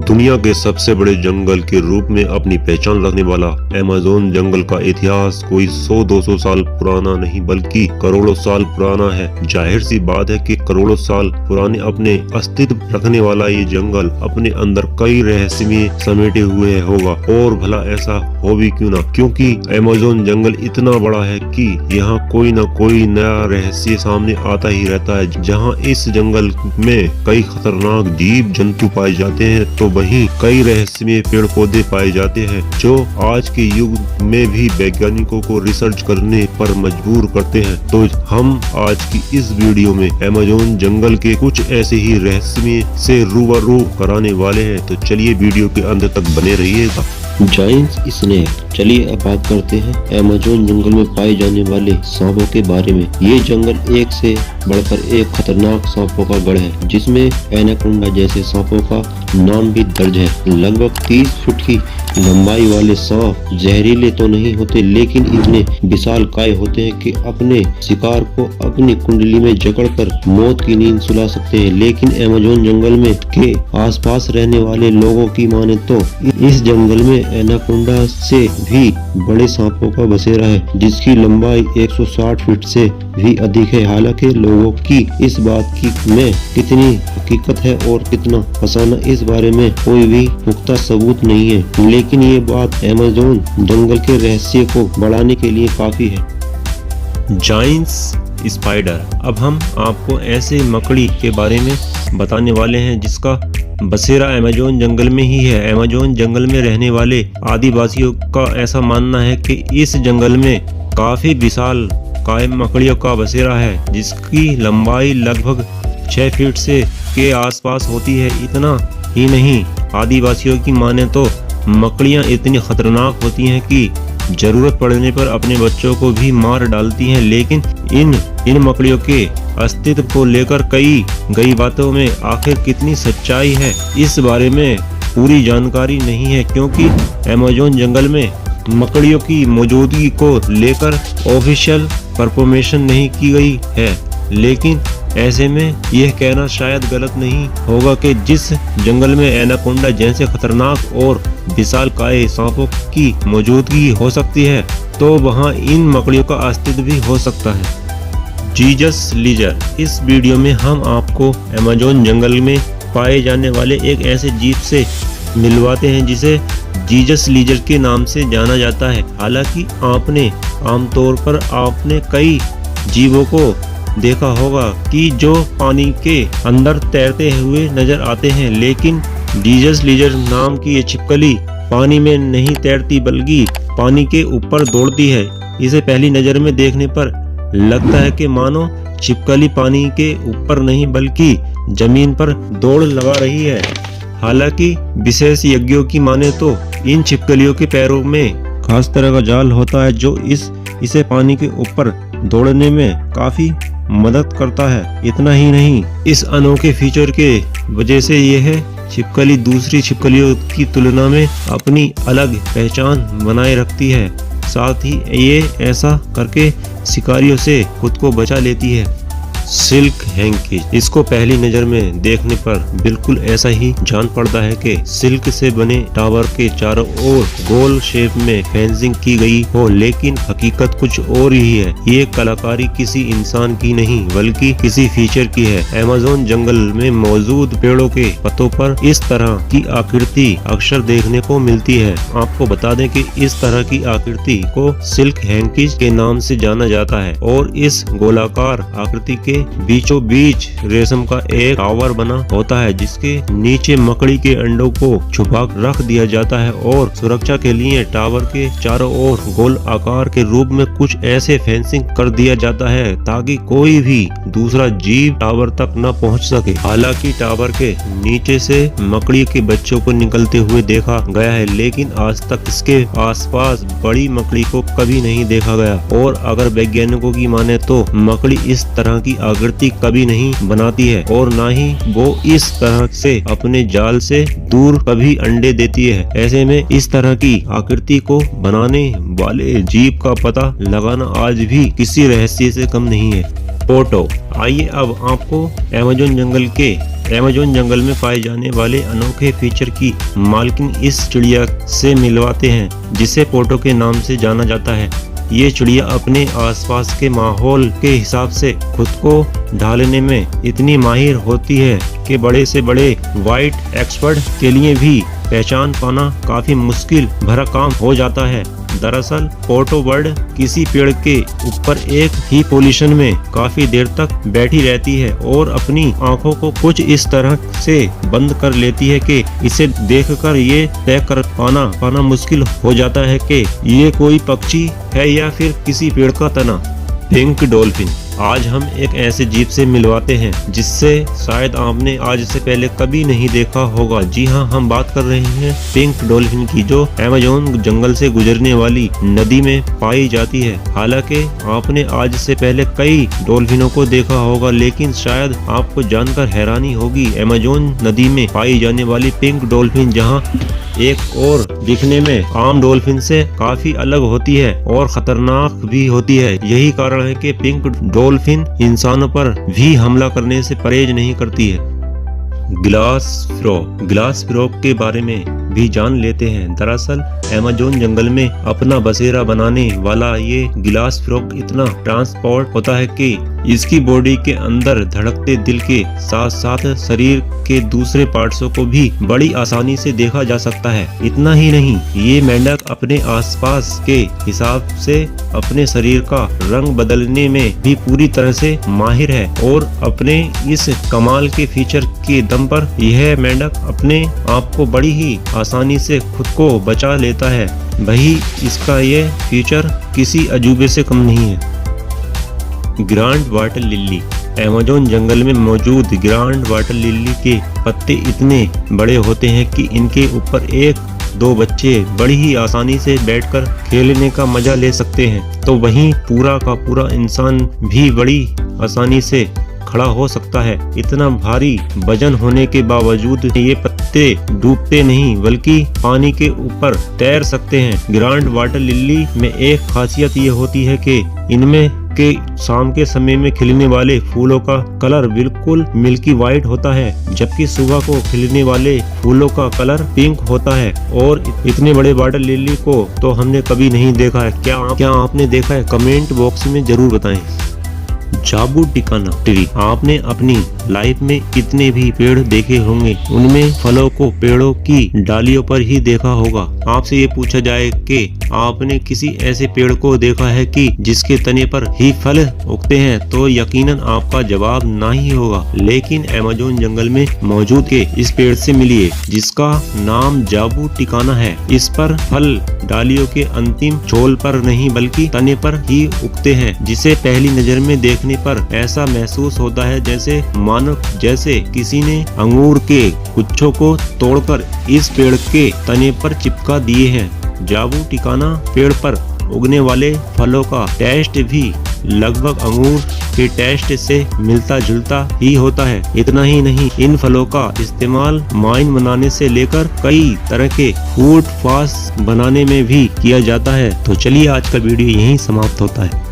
दुनिया के सबसे बड़े जंगल के रूप में अपनी पहचान रखने वाला अमेज़न जंगल का इतिहास कोई 100-200 साल पुराना नहीं बल्कि करोड़ों साल पुराना है। जाहिर सी बात है कि करोड़ों साल पुराने अपने अस्तित्व रखने वाला ये जंगल अपने अंदर कई रहस्यमय समेटे हुए होगा, और भला ऐसा हो भी क्यों ना, क्योंकि अमेज़न जंगल इतना बड़ा है कि यहाँ कोई न कोई नया रहस्य सामने आता ही रहता है। जहाँ इस जंगल में कई खतरनाक जीव जंतु पाए जाते हैं तो वहीं कई रहस्यमय पेड़ पौधे पाए जाते हैं जो आज के युग में भी वैज्ञानिकों को रिसर्च करने पर मजबूर करते हैं। तो हम आज की इस वीडियो में अमेज़न जंगल के कुछ ऐसे ही रहस्यमय से रूबरू कराने वाले हैं। तो चलिए वीडियो के अंत तक बने रहिएगा। Giants snake. चलिए अब बात करते हैं अमेज़न जंगल में पाए जाने वाले सांपों के बारे में। ये जंगल एक से बढ़कर एक खतरनाक सांपों का गढ़ है, जिसमें एनाकोंडा जैसे सांपों का नाम भी दर्ज है। लगभग 30 फुट की लंबाई वाले सांप जहरीले तो नहीं होते, लेकिन इतने विशालकाय होते हैं कि अपने शिकार को अपनी कुंडली में जकड़कर मौत की नींद सुला सकते हैं। लेकिन अमेज़न जंगल में के आसपास रहने वाले लोगों की माने तो इस जंगल में एनाकोंडा से भी बड़े सांपों का बसेरा है, जिसकी लंबाई 160 फीट से भी अधिक है। हालांकि लोगों की इस बात की में कितनी हकीकत है और कितना फसाना, इस बारे में कोई भी पुख्ता सबूत नहीं है, लेकिन ये बात अमेज़न जंगल के रहस्य को बढ़ाने के लिए काफी है। Giants spider. अब हम आपको ऐसे मकड़ी के बारे में बताने वाले हैं जिसका बसेरा अमेज़न जंगल में ही है। अमेज़न जंगल में रहने वाले आदिवासियों का ऐसा मानना है कि इस जंगल में काफी विशाल कायम मकड़ियों का बसेरा है, जिसकी लंबाई लगभग 6 फीट से के आसपास होती है। इतना ही नहीं, आदिवासियों की माने तो मकड़ियां इतनी खतरनाक होती हैं कि जरूरत पड़ने पर अपने बच्चों को भी मार डालती हैं। लेकिन इन मकड़ियों के अस्तित्व को लेकर कई गई बातों में आखिर कितनी सच्चाई है, इस बारे में पूरी जानकारी नहीं है, क्योंकि अमेज़न जंगल में मकड़ियों की मौजूदगी को लेकर ऑफिशियल परफॉर्मेशन नहीं की गई है। लेकिन ऐसे में यह कहना शायद गलत नहीं होगा कि जिस जंगल में एनाकोंडा जैसे खतरनाक और विशालकाय सांपों की मौजूदगी हो सकती है, तो वहां इन मकड़ियों का अस्तित्व भी हो सकता है। Jesus leisure. इस वीडियो में हम आपको अमेज़न जंगल में पाए जाने वाले एक ऐसे जीव से मिलवाते हैं जिसे जीजस लीजर के नाम से जाना जाता है। हालांकि आमतौर पर आपने कई जीवों को देखा होगा कि जो पानी के अंदर तैरते हुए नजर आते हैं, लेकिन जीजस लीजर नाम की ये छिपकली पानी में नहीं तैरती बल्कि पानी के ऊपर दौड़ती है। इसे पहली नजर में देखने पर लगता है कि मानो छिपकली पानी के ऊपर नहीं बल्कि जमीन पर दौड़ लगा रही है। हालांकि विशेषज्ञों की माने तो इन छिपकलियों के पैरों में खास तरह का जाल होता है जो इसे पानी के ऊपर दौड़ने में काफी मदद करता है। इतना ही नहीं, इस अनोखे फीचर के वजह से यह छिपकली दूसरी छिपकलियों की तुलना में अपनी अलग पहचान बनाए रखती है। साथ ही ये ऐसा करके शिकारियों से खुद को बचा लेती है। Silk hankies. इसको पहली नजर में देखने पर बिल्कुल ऐसा ही जान पड़ता है कि सिल्क से बने टावर के चारों ओर गोल शेप में फेंसिंग की गई हो, लेकिन हकीकत कुछ और ही है। ये कलाकारी किसी इंसान की नहीं बल्कि किसी फीचर की है। अमेज़न जंगल में मौजूद पेड़ों के पत्तों पर इस तरह की आकृति अक्सर देखने को मिलती है। आपको बता दें कि इस तरह की आकृति को सिल्क हैंकीज के नाम से जाना जाता है, और इस गोलाकार आकृति के बीचों बीच रेशम का एक टावर बना होता है, जिसके नीचे मकड़ी के अंडों को छुपा रख दिया जाता है। और सुरक्षा के लिए टावर के चारों ओर गोल आकार के रूप में कुछ ऐसे फेंसिंग कर दिया जाता है ताकि कोई भी दूसरा जीव टावर तक न पहुंच सके। हालांकि टावर के नीचे से मकड़ी के बच्चों को निकलते हुए देखा गया है, लेकिन आज तक इसके आसपास बड़ी मकड़ी को कभी नहीं देखा गया। और अगर वैज्ञानिकों की माने तो मकड़ी इस तरह की आकृति कभी नहीं बनाती है, और न ही वो इस तरह से अपने जाल से दूर कभी अंडे देती है। ऐसे में इस तरह की आकृति को बनाने वाले जीव का पता लगाना आज भी किसी रहस्य से कम नहीं है। पोटो। आइए अब आपको अमेज़न जंगल के अमेज़न जंगल में पाए जाने वाले अनोखे फीचर की मालकिन इस चिड़िया से मिलवाते हैं, जिसे पोटो के नाम से जाना जाता है। ये चिड़िया अपने आसपास के माहौल के हिसाब से खुद को ढालने में इतनी माहिर होती है कि बड़े से बड़े वाइट एक्सपर्ट के लिए भी पहचान पाना काफी मुश्किल भरा काम हो जाता है। दरअसल पोटो बर्ड किसी पेड़ के ऊपर एक ही पोजीशन में काफी देर तक बैठी रहती है और अपनी आंखों को कुछ इस तरह से बंद कर लेती है कि इसे देखकर ये तय कर पाना मुश्किल हो जाता है कि ये कोई पक्षी है या फिर किसी पेड़ का तना। Pink dolphin. आज हम एक ऐसे जीव से मिलवाते हैं जिससे शायद आपने आज से पहले कभी नहीं देखा होगा। जी हाँ, हम बात कर रहे हैं पिंक डॉल्फिन की, जो अमेज़न जंगल से गुजरने वाली नदी में पाई जाती है। हालांकि आपने आज से पहले कई डॉल्फिनों को देखा होगा, लेकिन शायद आपको जानकर हैरानी होगी अमेज़न नदी में पाई जाने वाली पिंक डॉल्फिन जहाँ एक और दिखने में आम डॉल्फिन से काफी अलग होती है और खतरनाक भी होती है। यही कारण है कि पिंक डॉल्फिन इंसानों पर भी हमला करने से परहेज नहीं करती है। ग्लास फ्रॉग के बारे में भी जान लेते हैं। दरअसल अमेज़न जंगल में अपना बसेरा बनाने वाला ये ग्लास फ्रॉग इतना ट्रांसपोर्ट होता है कि इसकी बॉडी के अंदर धड़कते दिल के साथ साथ शरीर के दूसरे पार्ट्सों को भी बड़ी आसानी से देखा जा सकता है। इतना ही नहीं, ये मेंढक अपने आसपास के हिसाब से अपने शरीर का रंग बदलने में भी पूरी तरह से माहिर है और अपने इस कमाल के फीचर के दम पर यह मेंढक अपने आप को बड़ी ही आसानी से खुद को बचा लेता है। वही इसका ये फीचर किसी अजूबे से कम नहीं है। Grand water lily. अमेज़न जंगल में मौजूद ग्रांड वाटर लिली के पत्ते इतने बड़े होते हैं कि इनके ऊपर एक दो बच्चे बड़ी ही आसानी से बैठकर खेलने का मजा ले सकते हैं, तो वहीं पूरा का पूरा इंसान भी बड़ी आसानी से खड़ा हो सकता है। इतना भारी वजन होने के बावजूद ये पत्ते डूबते नहीं बल्कि पानी के ऊपर तैर सकते हैं। ग्रांड वाटर लिली में एक खासियत ये होती है कि इनमें के शाम के समय में खिलने वाले फूलों का कलर बिल्कुल मिल्की वाइट होता है, जबकि सुबह को खिलने वाले फूलों का कलर पिंक होता है। और इतने बड़े वाटर लिली को तो हमने कभी नहीं देखा है। क्या आपने देखा है? कमेंट बॉक्स में जरूर बताएं। जाबूटिकाना ट्री। आपने अपनी लाइफ में कितने भी पेड़ देखे होंगे, उनमें फलों को पेड़ों की डालियों पर ही देखा होगा। आपसे ये पूछा जाए कि आपने किसी ऐसे पेड़ को देखा है कि जिसके तने पर ही फल उगते हैं, तो यकीनन आपका जवाब ना ही होगा। लेकिन अमेज़न जंगल में मौजूद के इस पेड़ से मिलिए जिसका नाम जाबूटिकाना है। इस पर फल डालियों के अंतिम छोल पर नहीं बल्कि तने पर ही उगते हैं, जिसे पहली नजर में देखने पर ऐसा महसूस होता है जैसे किसी ने अंगूर के गुच्छों को तोड़कर इस पेड़ के तने पर चिपका दिए हैं। जाबूटिकाना पेड़ पर उगने वाले फलों का टेस्ट भी लगभग अंगूर के टेस्ट से मिलता जुलता ही होता है। इतना ही नहीं, इन फलों का इस्तेमाल वाइन बनाने से लेकर कई तरह के फूड फास्ट बनाने में भी किया जाता है। तो चलिए, आज का वीडियो यहीं समाप्त होता है।